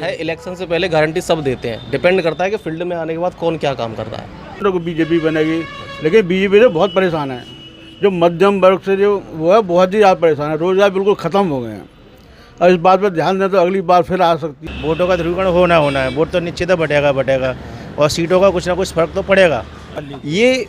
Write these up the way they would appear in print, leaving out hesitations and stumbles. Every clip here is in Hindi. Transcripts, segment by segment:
है। इलेक्शन से पहले गारंटी सब देते हैं, डिपेंड करता है कि फील्ड में आने के बाद कौन क्या काम करता है। को बीजेपी बनेगी, लेकिन बीजेपी से बहुत परेशान है। जो मध्यम वर्ग से जो वो है बहुत ही ज़्यादा परेशान है। रोजगार बिल्कुल ख़त्म हो गए हैं। और इस बात पर ध्यान दें तो अगली बार फिर आ सकती है। वोटों का ध्रुवीकरण होना है। वोट तो निश्चित बटेगा और सीटों का कुछ ना कुछ फर्क तो पड़ेगा। ये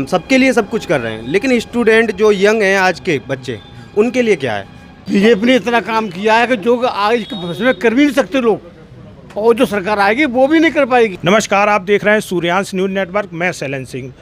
सबके लिए सब कुछ कर रहे हैं, लेकिन स्टूडेंट जो यंग हैं आज के बच्चे, उनके लिए क्या है? बीजेपी ने इतना काम किया है कि जो आज के भविष्य में कर भी नहीं सकते लोग, और जो सरकार आएगी वो भी नहीं कर पाएगी। नमस्कार, आप देख रहे हैं सूर्यांश न्यूज़ नेटवर्क। मैं शैलेंद्र सिंह।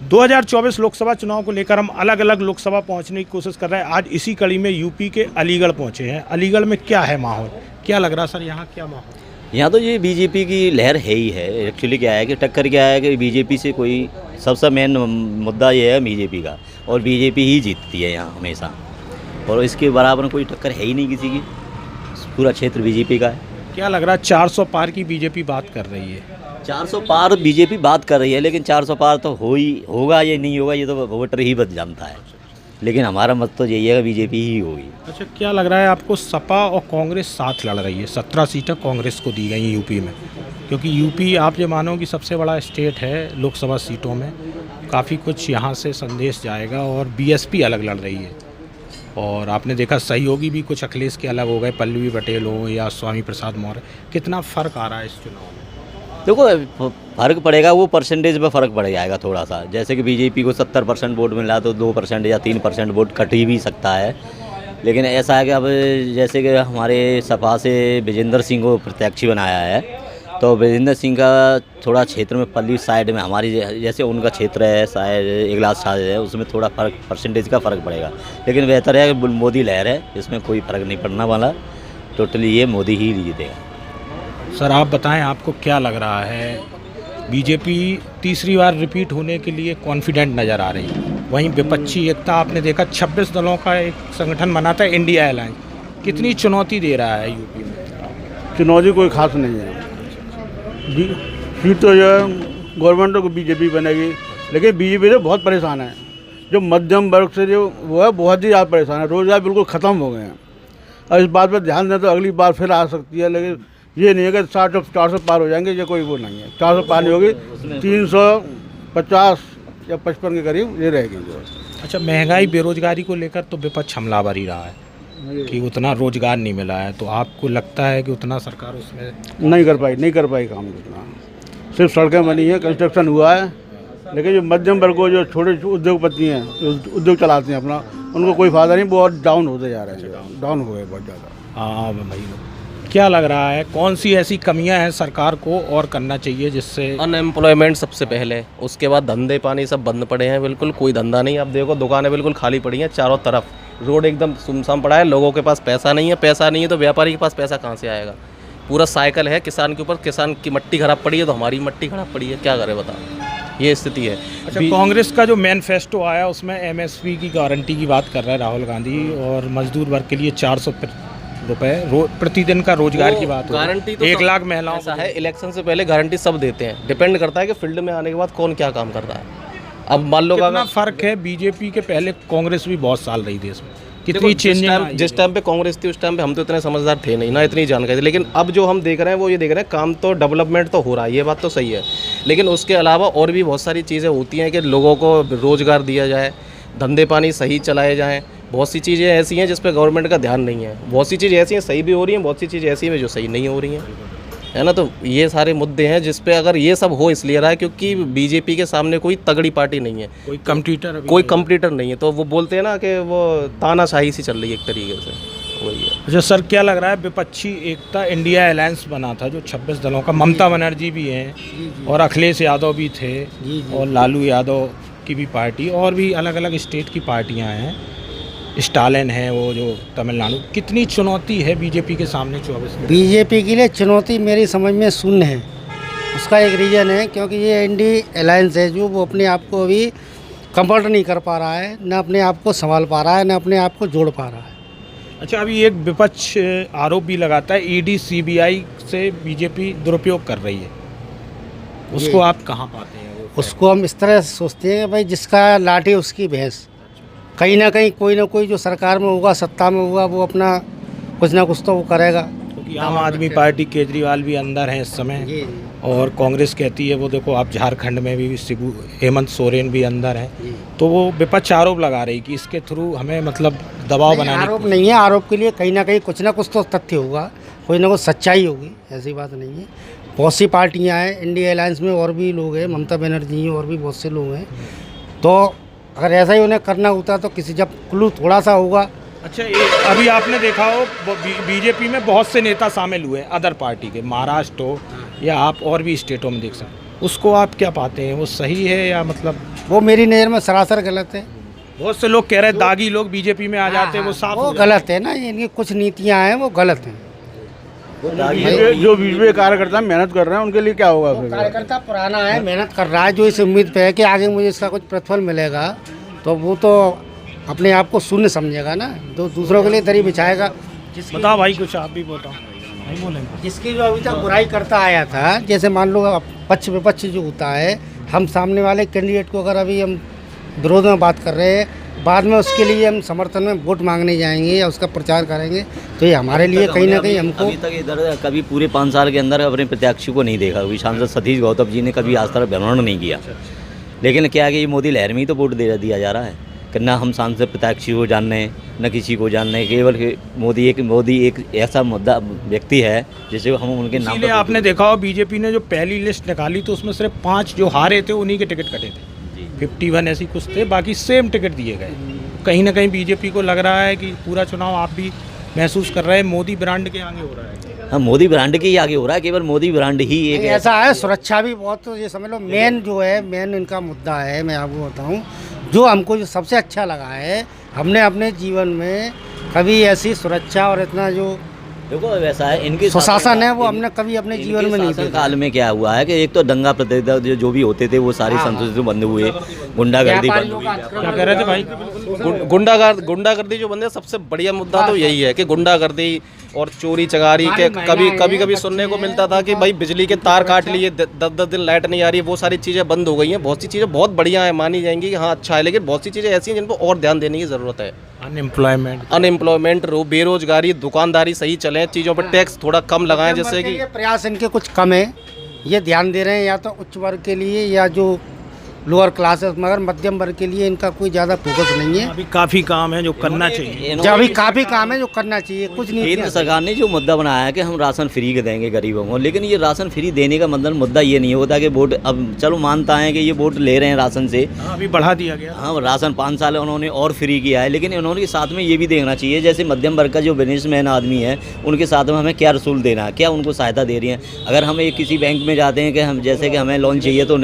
2024 लोकसभा चुनाव को लेकर हम अलग अलग लोकसभा पहुंचने की कोशिश कर रहे हैं। आज इसी कड़ी में यूपी के अलीगढ़ पहुंचे हैं। अलीगढ़ में क्या है माहौल, क्या लग रहा सर, यहाँ क्या माहौल? यहाँ तो ये बीजेपी की लहर है ही है। एक्चुअली क्या है कि टक्कर क्या है कि बीजेपी से कोई सबसे मेन मुद्दा ये है बीजेपी का, और बीजेपी ही जीतती है यहाँ हमेशा, और इसके बराबर कोई टक्कर है ही नहीं किसी की। पूरा क्षेत्र बीजेपी का है। क्या लग रहा है 400 पार की बीजेपी बात कर रही है? 400 पार बीजेपी बात कर रही है, लेकिन 400 पार तो होगा या नहीं होगा ये तो वोटर ही बस जानता है, लेकिन हमारा मत तो यही है बीजेपी ही होगी। अच्छा, क्या लग रहा है आपको? सपा और कांग्रेस साथ लड़ रही है, 17 सीटें कांग्रेस को दी गई हैं यूपी में, क्योंकि यूपी आप ये मानो कि सबसे बड़ा स्टेट है लोकसभा सीटों में। काफ़ी कुछ यहाँ से संदेश जाएगा, और बीएसपी अलग लड़ रही है। और आपने देखा सहयोगी भी कुछ अखिलेश के अलग हो गए, पल्लवी पटेल हो या स्वामी प्रसाद मौर्य। कितना फ़र्क आ रहा है इस चुनाव में? देखो, फ़र्क पड़ेगा, वो परसेंटेज में फ़र्क पड़ जाएगा थोड़ा सा। जैसे कि बीजेपी को 70% वोट मिला तो 2% या 3% वोट कट ही भी सकता है। लेकिन ऐसा है कि अब जैसे कि हमारे सपा से विजेंद्र सिंह को प्रत्याशी बनाया है, तो विजेंद्र सिंह का थोड़ा क्षेत्र में पल्ली साइड में हमारी जैसे उनका क्षेत्र है शायद इगलास साइड है, उसमें थोड़ा फ़र्क परसेंटेज का फ़र्क पड़ेगा। लेकिन बेहतर है कि मोदी लहर है, इसमें कोई फ़र्क नहीं पड़ने वाला। टोटली ये मोदी ही जीतेगा। सर आप बताएं, आपको क्या लग रहा है? बीजेपी तीसरी बार रिपीट होने के लिए कॉन्फिडेंट नज़र आ रही है। वहीं विपक्षी एकता आपने देखा 26 दलों का एक संगठन बना था इंडिया अलायंस, कितनी चुनौती दे रहा है यूपी में? चुनौती कोई खास नहीं है। सीट तो जो है गवर्नमेंट को बीजेपी बनेगी, लेकिन बीजेपी से बहुत परेशान है। जो मध्यम वर्ग से जो वो है बहुत ही ज़्यादा परेशान है। रोजगार बिल्कुल ख़त्म हो गए हैं। और इस बात पर ध्यान दें तो अगली बार फिर आ सकती है, लेकिन ये नहीं है कि 400 पार हो जाएंगे, ये कोई वो नहीं है। 400 पार नहीं होगी, 350 या 55 के करीब ये रहेगी जो। अच्छा, महंगाई बेरोजगारी को लेकर तो विपक्ष हमलावर ही रहा है कि उतना रोजगार नहीं मिला है, तो आपको लगता है कि उतना सरकार उसमें नहीं कर पाई काम उतना। सिर्फ सड़कें बनी हैं, कंस्ट्रक्शन हुआ है, लेकिन जो मध्यम वर्ग को जो छोटे उद्योगपति हैं, उद्योग चलाते हैं अपना, उनको कोई फायदा नहीं। बहुत डाउन होते जा रहे हैं, डाउन हो गए बहुत ज़्यादा। हाँ भाई, क्या लग रहा है कौन सी ऐसी कमियां हैं सरकार को और करना चाहिए जिससे? अनएम्प्लॉयमेंट सबसे पहले, उसके बाद धंधे पानी सब बंद पड़े हैं, बिल्कुल कोई धंधा नहीं। अब देखो दुकानें बिल्कुल खाली पड़ी हैं चारों तरफ, रोड एकदम सुनसान पड़ा है। लोगों के पास पैसा नहीं है तो व्यापारी के पास पैसा कहाँ से आएगा? पूरा साइकिल है किसान के ऊपर। किसान की मिट्टी खराब पड़ी है तो हमारी मिट्टी खराब पड़ी है, क्या करे बताओ, ये स्थिति है। अच्छा, कांग्रेस का जो मैनिफेस्टो आया उसमें एमएसपी की गारंटी की बात कर रहा है राहुल गांधी, और मजदूर वर्ग के लिए 400 रुपए प्रतिदिन का रोजगार की बात। गारंटी तो 1 लाख महिलाओं ऐसा है। इलेक्शन से पहले गारंटी सब देते हैं, डिपेंड करता है कि फील्ड में आने के बाद कौन क्या काम करता है। अब मान लो कितना फर्क है बीजेपी के? पहले कांग्रेस भी बहुत साल रही देश में, कितनी चेंजिंग। जिस टाइम पे कांग्रेस थी उस टाइम पे हम तो इतने समझदार थे नहीं ना, इतनी जानकारी थी। लेकिन अब जो हम देख रहे हैं वो ये देख रहे हैं काम तो डेवलपमेंट तो हो रहा है, ये बात तो सही है। लेकिन उसके अलावा और भी बहुत सारी चीज़ें होती हैं कि लोगों को रोज़गार दिया जाए, धंधे पानी सही चलाए जाएँ। बहुत सी चीज़ें ऐसी हैं जिस पे गवर्नमेंट का ध्यान नहीं है। बहुत सी चीज़ें ऐसी हैं सही भी हो रही हैं, बहुत सी चीज़ें ऐसी हैं जो सही नहीं हो रही हैं, है ना। तो ये सारे मुद्दे हैं जिस पे अगर ये सब हो इसलिए रहा है क्योंकि बीजेपी के सामने कोई तगड़ी पार्टी नहीं है, कोई कंप्यूटर नहीं है। तो वो बोलते हैं ना कि वो तानाशाही सी चल रही है एक तरीके से, वही है। अच्छा सर, क्या लग रहा है विपक्षी एकता इंडिया अलायंस बना था जो 26 दलों का, ममता बनर्जी भी हैं और अखिलेश यादव भी थे, और लालू यादव की भी पार्टी, और भी अलग अलग स्टेट की पार्टियां हैं, स्टालिन है वो जो तमिलनाडु। कितनी चुनौती है बीजेपी के सामने 24 में? बीजेपी के लिए चुनौती मेरी समझ में शून्य है। उसका एक रीज़न है क्योंकि ये इंडिया अलायंस है जो वो अपने आप को अभी कंफर्ट नहीं कर पा रहा है, न अपने आप को संभाल पा रहा है, न अपने आप को जोड़ पा रहा है। अच्छा, अभी एक विपक्ष आरोप भी लगाता है ईडी सीबीआई से बीजेपी दुरुपयोग कर रही है, उसको आप कहाँ पाते हैं? उसको हम इस तरह सोचते हैं कि भाई जिसका लाठी उसकी भैंस। कहीं ना कहीं कोई ना कोई जो सरकार में होगा, सत्ता में होगा, वो अपना कुछ ना कुछ तो वो करेगा। तो क्योंकि आम आदमी पार्टी केजरीवाल भी अंदर हैं इस समय, जी और कांग्रेस कहती है वो देखो आप झारखंड में भी शिबू हेमंत सोरेन भी अंदर हैं, जी। तो वो विपक्ष आरोप लगा रही कि इसके थ्रू हमें मतलब दबाव नहीं, बनाने आरोप नहीं है, आरोप के लिए कहीं ना कहीं कुछ ना कुछ तो तथ्य होगा, कोई ना कुछ सच्चाई होगी, ऐसी बात नहीं है। बहुत सी पार्टियां हैं, इंडिया अलायंस में और भी लोग हैं, ममता बनर्जी हैं, और भी बहुत से लोग हैं। तो अगर ऐसा ही उन्हें करना होता तो किसी जब क्लू थोड़ा सा होगा। अच्छा, ये अभी आपने देखा हो बीजेपी में बहुत से नेता शामिल हुए अदर पार्टी के, महाराष्ट्र हो या आप और भी स्टेटों में देख सकते, उसको आप क्या पाते हैं, वो सही है या मतलब? वो मेरी नज़र में सरासर गलत है। बहुत से लोग कह रहे हैं दागी लोग बीजेपी में आ जाते हैं, वो साफ वो हो जाते गलत है ना, इनकी कुछ नीतियां हैं वो गलत हैं। जो बीजेपी कार्यकर्ता मेहनत कर रहे हैं उनके लिए क्या होगा फिर? कार्यकर्ता पुराना है, मेहनत कर रहा है, जो इस उम्मीद पे है कि आगे मुझे इसका कुछ प्रतिफल मिलेगा, तो वो तो अपने आप को शून्य समझेगा ना, तो दूसरों के लिए दरी बिछाएगा। हैं। बताओ भाई, कुछ आप भी बताओ। नहीं बोलेंगे? जिसकी जो अभी तक बुराई करता आया था, जैसे मान लो पक्ष विपक्ष जो होता है, हम सामने वाले कैंडिडेट को अगर अभी हम विरोध में बात कर रहे हैं, बाद में उसके लिए हम समर्थन में वोट मांगने जाएंगे या उसका प्रचार करेंगे, तो ये हमारे लिए कहीं ना कहीं हमको अभी तक इधर कभी पूरे 5 साल के अंदर अपने प्रत्याशी को नहीं देखा। अभी सांसद सतीश गौतम जी ने कभी आज तक भ्रमण नहीं किया। लेकिन क्या है कि ये मोदी लहर में ही तो वोट दिया जा रहा है कि ना हम सांसद प्रत्याशी को जान रहे हैं, न किसी को जान रहे हैं। केवल मोदी एक ऐसा मुद्दा व्यक्ति है जिसे हम उनके नाम इसीलिए आपने देखा हो बीजेपी ने जो पहली लिस्ट निकाली तो उसमें सिर्फ 5 जो हारे थे उन्हीं के टिकट कटे थे, 51 ऐसी कुछ थे, बाकी सेम टिकट दिए गए। कहीं ना कहीं बीजेपी को लग रहा है कि पूरा चुनाव आप भी महसूस कर रहे हैं मोदी ब्रांड के आगे हो रहा है। हाँ, मोदी ब्रांड के ही आगे हो रहा है, केवल मोदी ब्रांड ही एक ऐसा है। सुरक्षा भी बहुत, तो ये समझ लो मेन जो है, मेन इनका मुद्दा है। मैं आपको बताऊं, जो हमको जो सबसे अच्छा लगा है, हमने अपने जीवन में कभी ऐसी सुरक्षा और इतना जो देखो वैसा है इनके सुशासन है वो हमने कभी अपने जीवन में नहीं देखा। काल में क्या हुआ है कि एक तो दंगा प्रतिरोध जो भी होते थे वो सारी संस्कृति बंद हुए, गुंडागर्दी बंद हुई। क्या कह रहे थे भाई? गुंडागर्दी जो बंदे, सबसे बढ़िया मुद्दा तो यही है कि गुंडागर्दी और चोरी चकारी के कभी सुनने को मिलता था कि भाई बिजली के तार काट लिए, 10 दिन लाइट नहीं आ रही है, वो सारी चीज़ें बंद हो गई हैं। बहुत सी चीज़ें बहुत बढ़िया है, मानी जाएंगी कि हाँ अच्छा है, लेकिन बहुत सी चीज़ें ऐसी हैं जिन पर और ध्यान देने की ज़रूरत है। अनएम्प्लॉयमेंट, बेरोजगारी, दुकानदारी सही चले, चीज़ों पर टैक्स थोड़ा कम लगाएं, जैसे कि प्रयास इनके कुछ कम है, ये ध्यान दे रहे हैं या तो उच्च वर्ग के लिए या जो लोअर क्लास है, मगर मध्यम वर्ग के लिए इनका कोई ज़्यादा फोकस नहीं है। अभी काफ़ी काम है जो करना चाहिए, जो अभी काफ़ी काम है जो करना चाहिए। कुछ नहीं, केंद्र सरकार ने जो मुद्दा बनाया है कि हम राशन फ्री के देंगे गरीबों को, लेकिन ये राशन फ्री देने का मतलब मुद्दा ये नहीं होता कि वोट, अब चलो मानता है कि ये वोट ले रहे हैं राशन से, अभी बढ़ा दिया गया। हाँ, राशन 5 साल उन्होंने और फ्री किया है, लेकिन उन्होंने साथ में ये भी देखना चाहिए जैसे मध्यम वर्ग का जो बिजनेसमैन आदमी है उनके साथ में हमें क्या रसूल देना है, क्या उनको सहायता दे रही है। अगर हम एक किसी बैंक में जाते हैं कि हम जैसे कि हमें लोन चाहिए तो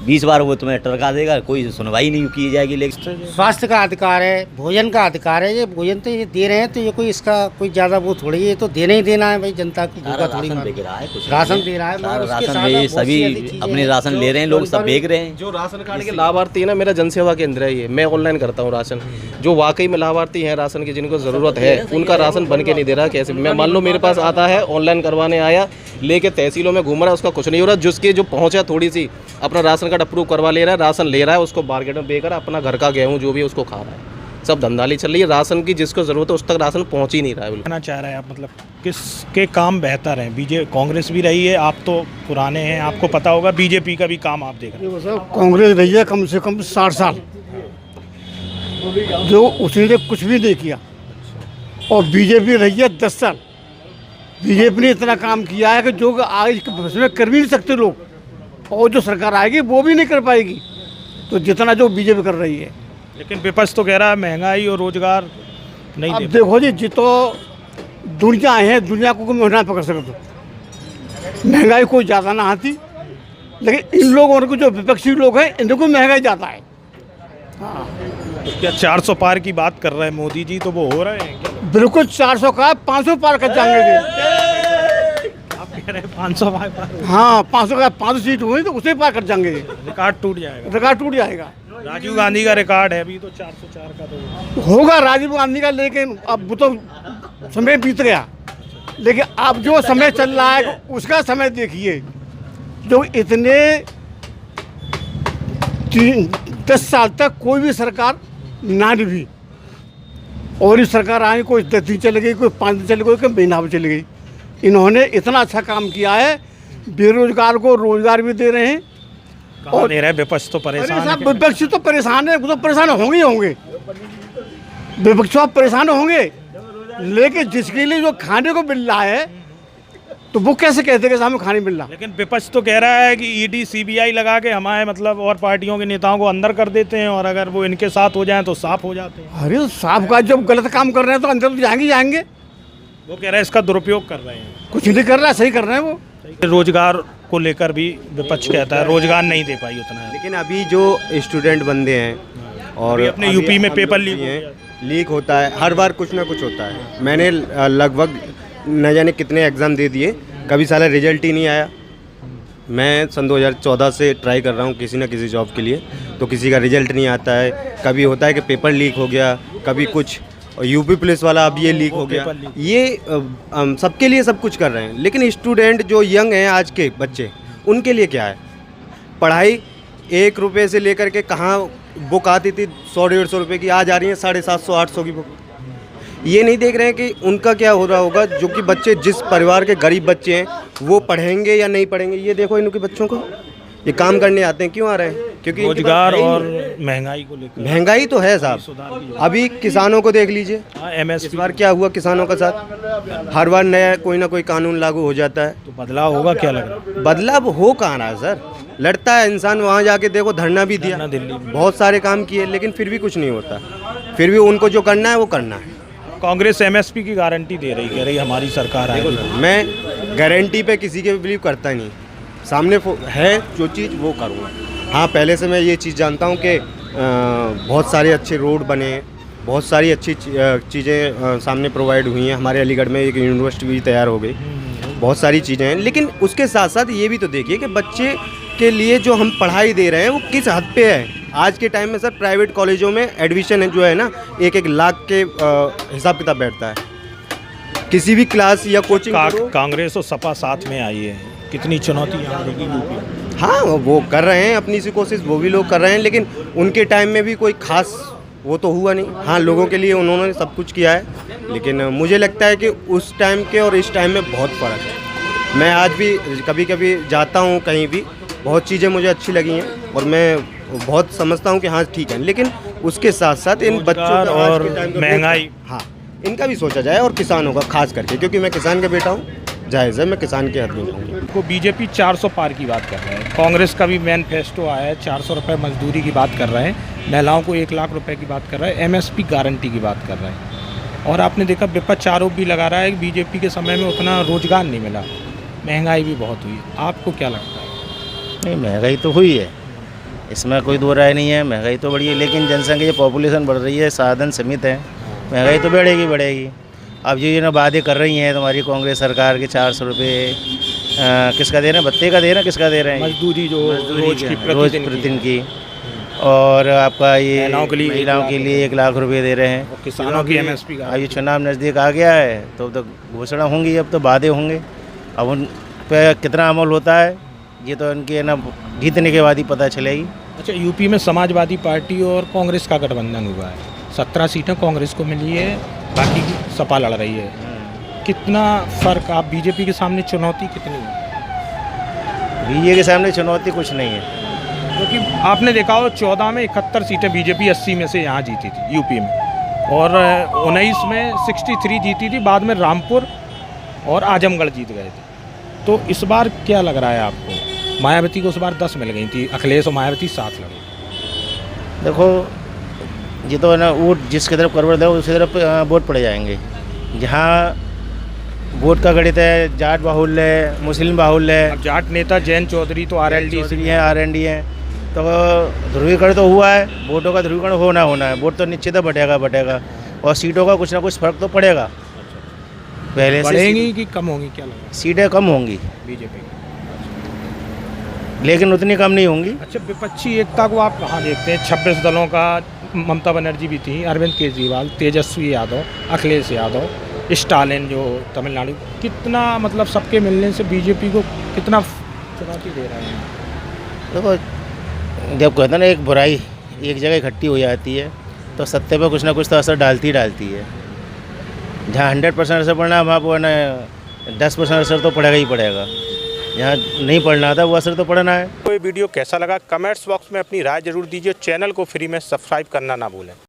20 बार वो तुम्हें टरका देगा, कोई सुनवाई नहीं की जाएगी। लेकिन स्वास्थ्य का अधिकार है, भोजन का अधिकार है, ये भोजन तो ये दे रहे हैं, तो ये कोई इसका कोई ज़्यादा वो थोड़ी है, ये तो देना ही देना है भाई, जनता की भूखा थोड़ी राशन बिक रहा है, कुछ राशन दे रहा है, मगर उसके राशन साथ में बहुत सी सभी ऐसी चीज़ें अपने हैं राशन ले रहे हैं, लोग सब बेच रहे हैं। जो राशन कार्ड के लाभार्थी है ना, मेरा जनसेवा केंद्र है ये, मैं ऑनलाइन करता हूँ राशन। जो वाकई में लाभार्थी हैं राशन की, जिनको ज़रूरत है, उनका राशन बन के नहीं दे रहा। कैसे मैं मान लो मेरे पास आता है, ऑनलाइन करवाने आया, लेके तहसीलों में घूम रहा है, उसका कुछ नहीं हो रहा। जिसकी जो पहुँच है थोड़ी सी, अपना राशन कार्ड अप्रूव करवा ले रहा है, राशन ले रहा है, उसको मार्केट में बेकर अपना घर का गेहूँ जो भी है उसको खा रहा है। सब धंधाली चल रही है, राशन की जिसको ज़रूरत है उस तक राशन पहुँच ही नहीं रहा है। कहना चाह रहे हैं आप, मतलब किसके काम बेहतर हैं? बीजेपी, कांग्रेस भी रही है, आप तो पुराने हैं, आपको पता होगा, बीजेपी का भी काम आप देख रहे हैं। कांग्रेस रही है कम से कम 60 साल, जो उसने कुछ भी नहीं किया, और बीजेपी रही है 10 साल। बीजेपी ने इतना काम किया है कि जो आगे भविष्य में कर भी नहीं सकते लोग, और जो सरकार आएगी वो भी नहीं कर पाएगी, तो जितना जो बीजेपी कर रही है। लेकिन विपक्ष तो कह रहा है महंगाई और रोजगार नहीं अब दे। देखो जी, जितो दुनिया है, दुनिया को कोई ना पकड़ सकते, महंगाई कोई ज़्यादा ना आती, लेकिन इन लोगों को, जो विपक्षी लोग हैं, इनको महंगाई ज़्यादा है। हाँ, क्या 400 पार की बात कर रहे हैं मोदी जी, तो वो हो रहे हैं क्या? बिल्कुल 400 का 500 पार कर जाएंगे। आप कह रहे हैं 500 पार? हाँ, 500 का 500 सीट हुई तो उसे पार कर जाएंगे, रिकॉर्ड टूट जाएगा। रिकॉर्ड टूट जाएगा। राजीव गांधी का रिकॉर्ड है अभी तो 404 का, तो होगा राजीव गांधी का, लेकिन अब वो तो समय बीत गया। लेकिन अब जो समय चल रहा है उसका समय देखिए, जो इतने 10 साल तक कोई भी सरकार ना निभी, और इस सरकार आई, कोई 10 दिन चली गई, कोई 5 दिन चली गई, कोई महीना भी चली गई, इन्होंने इतना अच्छा काम किया है, बेरोजगार को रोजगार भी दे रहे हैं। कहाँ दे रहे हैं? विपक्ष तो परेशान है। विपक्षी तो परेशान है, वो तो परेशान होंगे ही होंगे, विपक्ष तो परेशान होंगे, लेकिन जिसके लिए जो खाने को मिल रहा है तो वो कैसे कहते हैं कि हमें खाने मिल रहा। लेकिन विपक्ष तो कह रहा है कि ईडी सीबीआई लगा के हमारे मतलब और पार्टियों के नेताओं को अंदर कर देते हैं, और अगर वो इनके साथ हो जाएं तो साफ हो जाते हैं। अरे साफ का, जब गलत काम कर रहे हैं तो अंदर तो जाएंगे। वो कह रहे हैं इसका दुरुपयोग कर रहे हैं। कुछ नहीं कर रहा है, सही कर रहे हैं वो। रोजगार को लेकर भी विपक्ष कहता है रोजगार नहीं दे पाई उतना। लेकिन अभी जो स्टूडेंट बंदे हैं और अभी अपने यूपी में पेपर लीक होता है, हर बार कुछ ना कुछ होता है। मैंने लगभग न जाने कितने एग्ज़ाम दे दिए, कभी साला रिजल्ट ही नहीं आया। मैं सन 2014 से ट्राई कर रहा हूँ किसी ना किसी जॉब के लिए, तो किसी का रिजल्ट नहीं आता है। कभी होता है कि पेपर लीक हो गया, कभी कुछ, और यूपी पुलिस वाला अब ये लीक हो गया। ये सबके लिए सब कुछ कर रहे हैं, लेकिन स्टूडेंट जो यंग हैं आज के बच्चे, उनके लिए क्या है? पढ़ाई 1 रुपये से लेकर के कहाँ बुक आती थी 100-150 रुपये की, आज आ रही है 750-800 की बुक। ये नहीं देख रहे हैं कि उनका क्या हो रहा होगा, जो कि बच्चे जिस परिवार के गरीब बच्चे हैं वो पढ़ेंगे या नहीं पढ़ेंगे। ये देखो इनके बच्चों को, ये काम करने आते हैं, क्यों आ रहे हैं? क्योंकि रोजगार और महंगाई को लेकर। महंगाई तो है साहब। अभी किसानों को देख लीजिए, इस बार क्या हुआ किसानों का साथ। हर बार नया कोई ना कोई कानून लागू हो जाता है, तो बदलाव होगा क्या लग रहा है? बदलाव हो कहाँ रहा है सर? लड़ता है इंसान, वहाँ जाके देखो धरना भी दिया, दिल्ली में बहुत सारे काम किए, लेकिन फिर भी कुछ नहीं होता। फिर भी उनको जो करना है वो करना है। कांग्रेस एमएसपी की गारंटी दे रही, कह रही हमारी सरकार आएगी। मैं गारंटी पे किसी के बिलीव करता नहीं, सामने है जो चीज़ वो करूँगा। हाँ, पहले से मैं ये चीज़ जानता हूँ कि बहुत सारे अच्छे रोड बने हैं, बहुत सारी अच्छी चीज़ें सामने प्रोवाइड हुई हैं। हमारे अलीगढ़ में एक यूनिवर्सिटी भी तैयार हो गई, बहुत सारी चीज़ें हैं। लेकिन उसके साथ साथ ये भी तो देखिए कि बच्चे के लिए जो हम पढ़ाई दे रहे हैं वो किस हद पे है। आज के टाइम में सर प्राइवेट कॉलेजों में एडमिशन जो है ना, 1-1 लाख के हिसाब किताब बैठता है। किसी भी क्लास या कोचिंग कांग्रेस और सपा साथ में आई है, कितनी चुनौती यहाँ देगी यूपी। हाँ, वो कर रहे हैं अपनी सी कोशिश, वो भी लोग कर रहे हैं, लेकिन उनके टाइम में भी कोई खास वो तो हुआ नहीं। हाँ, लोगों के लिए उन्होंने सब कुछ किया है, लेकिन मुझे लगता है कि उस टाइम के और इस टाइम में बहुत फ़र्क है। मैं आज भी कभी कभी जाता हूँ कहीं भी, बहुत चीज़ें मुझे अच्छी लगी हैं और मैं बहुत समझता हूँ कि हाँ ठीक है, लेकिन उसके साथ साथ इन बच्चों का और महंगाई, हाँ इनका भी सोचा जाए, और किसानों का खास करके, क्योंकि मैं किसान का बेटा हूँ, जायज़ है मैं किसान के हद में जाऊँगा। को बीजेपी 400 पार की बात कर रहा है, कांग्रेस का भी मैनिफेस्टो आया है, 400 रुपये मजदूरी की बात कर रहे हैं, महिलाओं को 1 लाख रुपए की बात कर रहा है, एमएसपी गारंटी की बात कर रहे हैं। और आपने देखा विपक्ष आरोप भी लगा रहा है कि बीजेपी के समय में उतना रोजगार नहीं मिला, महंगाई भी बहुत हुई। आपको क्या लगता है? नहीं, महंगाई तो हुई है, इसमें कोई दो राय नहीं है, महंगाई तो बढ़ी है, लेकिन जनसंख्या पॉपुलेशन बढ़ रही है, साधन सीमित है, महंगाई तो बढ़ेगी। अब ये ना वादे कर रही हैं तुम्हारी कांग्रेस सरकार के 400 रुपये किसका दे रहे हैं? भत्ते का दे रहे हैं, किसका दे रहे हैं? मजदूरी जो रोज प्रतिदिन की, और आपका ये महिलाओं के लिए 1 लाख रुपये दे रहे हैं, और किसानों की एमएसपी का। अब ये चुनाव नज़दीक आ गया है तो अब तो घोषणा होंगी, अब तो वादे होंगे, अब उन पर कितना अमल होता है ये तो इनके ना जीतने के बाद ही पता चलेगी। अच्छा, यूपी में समाजवादी पार्टी और कांग्रेस का गठबंधन हुआ है, 17 सीटें कांग्रेस को मिली है, बाकी सपा लड़ रही है। कितना फ़र्क, आप बीजेपी के सामने चुनौती कितनी है? बीजेपी के सामने चुनौती कुछ नहीं है, क्योंकि आपने देखा हो 14 में 71 सीटें बीजेपी 80 में से यहाँ जीती थी यूपी में, और 19 में 63 जीती थी, बाद में रामपुर और आजमगढ़ जीत गए थे। तो इस बार क्या लग रहा है आपको? मायावती को उस बार 10 मिल गई थी, अखिलेश और मायावती 7 लगे। देखो ये तो है ना, वोट जिसकी तरफ करवट दे उसी तरफ वोट पड़े जाएंगे। जहाँ वोट का गणित है, जाट बाहुल्य है, मुस्लिम बाहुल्य है। अब जाट नेता जयंत चौधरी तो आरएलडी हैं, आरएनडी हैं, तो ध्रुवीकरण तो हुआ है, वोटों का ध्रुवीकरण होना है, वोट तो निश्चित बटेगा, और सीटों का कुछ ना कुछ फर्क तो पड़ेगा। पहले से बढ़ेंगी कि कम होंगी, क्या लगता है? सीटें कम होंगी बीजेपी की, लेकिन उतनी कम नहीं होंगी। अच्छा, विपक्षी एकता को आप कहाँ देखते हैं? 26 दलों का, ममता बनर्जी भी थी, अरविंद केजरीवाल, तेजस्वी यादव, अखिलेश यादव, स्टालिन जो तमिलनाडु, कितना मतलब सबके मिलने से बीजेपी को कितना चुनौती दे रहे हैं? देखो, जब कहते हैं ना एक बुराई एक जगह इकट्ठी हो जाती है तो सत्य पर कुछ ना कुछ तो असर डालती है। जहाँ 100% असर पड़ना है वहाँ पर ना 10% असर तो पड़ेगा ही पड़ेगा। यहाँ नहीं पढ़ना था वो असर तो पड़ना है। तो ये वीडियो कैसा लगा कमेंट्स बॉक्स में अपनी राय जरूर दीजिए। चैनल को फ्री में सब्सक्राइब करना ना भूलें।